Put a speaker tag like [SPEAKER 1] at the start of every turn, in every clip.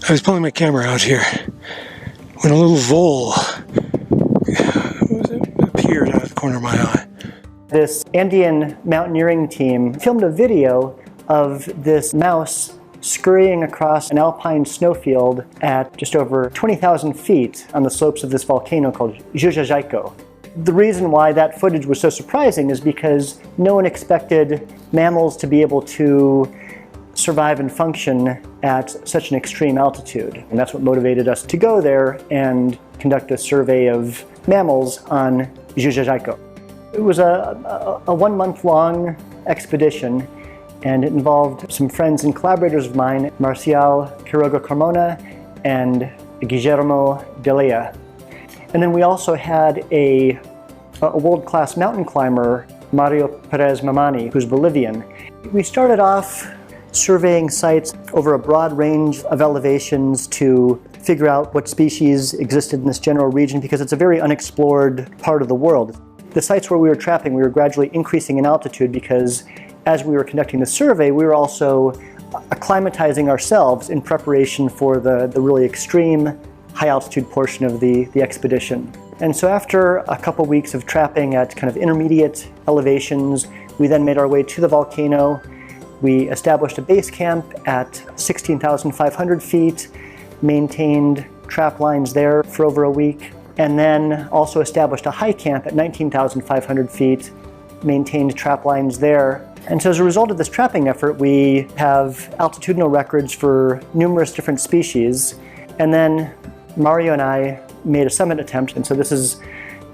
[SPEAKER 1] I was pulling my camera out here when a little vole appeared out of the corner of my eye.
[SPEAKER 2] This Andean mountaineering team filmed a video of this mouse scurrying across an alpine snowfield at just over 20,000 feet on the slopes of this volcano called Llullaillaco. The reason why that footage was so surprising is because no one expected mammals to be able to survive and function at such an extreme altitude. And that's what motivated us to go there and conduct a survey of mammals on Llullaillaco. It was a 1 month long expedition, and it involved some friends and collaborators of mine, Marcial Quiroga Carmona and Guillermo Delea. And then we also had a world-class mountain climber, Mario Perez Mamani, who's Bolivian. We started off surveying sites over a broad range of elevations to figure out what species existed in this general region, because it's a very unexplored part of the world. The sites where we were trapping, we were gradually increasing in altitude because as we were conducting the survey, we were also acclimatizing ourselves in preparation for the really extreme high altitude portion of the expedition. And so after a couple weeks of trapping at kind of intermediate elevations, we then made our way to the volcano. We established a base camp at 16,500 feet, maintained trap lines there for over a week, and then also established a high camp at 19,500 feet, maintained trap lines there. And so as a result of this trapping effort, we have altitudinal records for numerous different species. And then Mario and I made a summit attempt, and so this is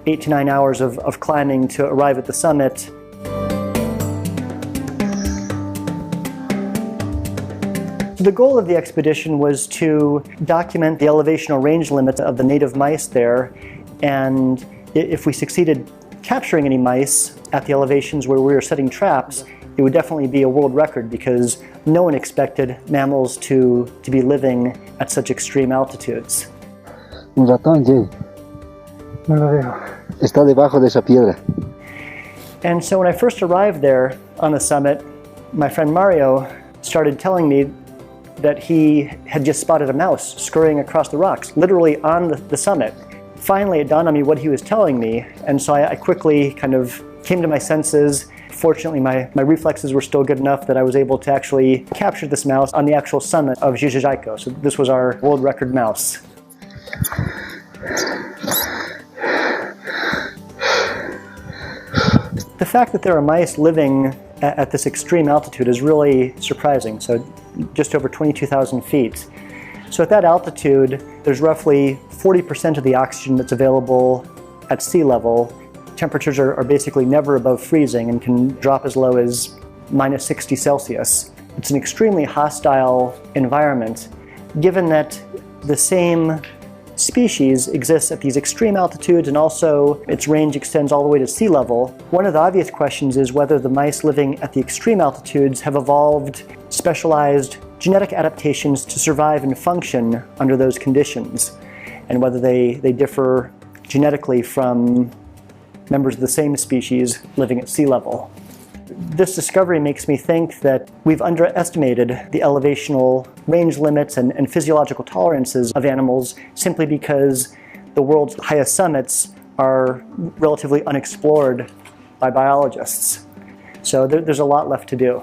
[SPEAKER 2] 8 to 9 hours of climbing to arrive at the summit. The goal of the expedition was to document the elevational range limits of the native mice there, and if we succeeded capturing any mice at the elevations where we were setting traps, it would definitely be a world record, because no one expected mammals to be living at such extreme altitudes.
[SPEAKER 3] Un ratón, Jay.
[SPEAKER 1] No lo veo.
[SPEAKER 3] Está debajo de esa piedra.
[SPEAKER 2] And so when I first arrived there on the summit, my friend Mario started telling me that he had just spotted a mouse scurrying across the rocks, literally on the summit. Finally, it dawned on me what he was telling me, and so I quickly kind of came to my senses. Fortunately, my reflexes were still good enough that I was able to actually capture this mouse on the actual summit of Llullaillaco. So this was our world record mouse. The fact that there are mice living at this extreme altitude is really surprising. So just over 22,000 feet. So at that altitude, there's roughly 40% of the oxygen that's available at sea level. Temperatures are basically never above freezing and can drop as low as minus 60 Celsius. It's an extremely hostile environment, given that the same species exists at these extreme altitudes and also its range extends all the way to sea level. One of the obvious questions is whether the mice living at the extreme altitudes have evolved specialized genetic adaptations to survive and function under those conditions, and whether they differ genetically from members of the same species living at sea level. This discovery makes me think that we've underestimated the elevational range limits and physiological tolerances of animals simply because the world's highest summits are relatively unexplored by biologists. So there's a lot left to do.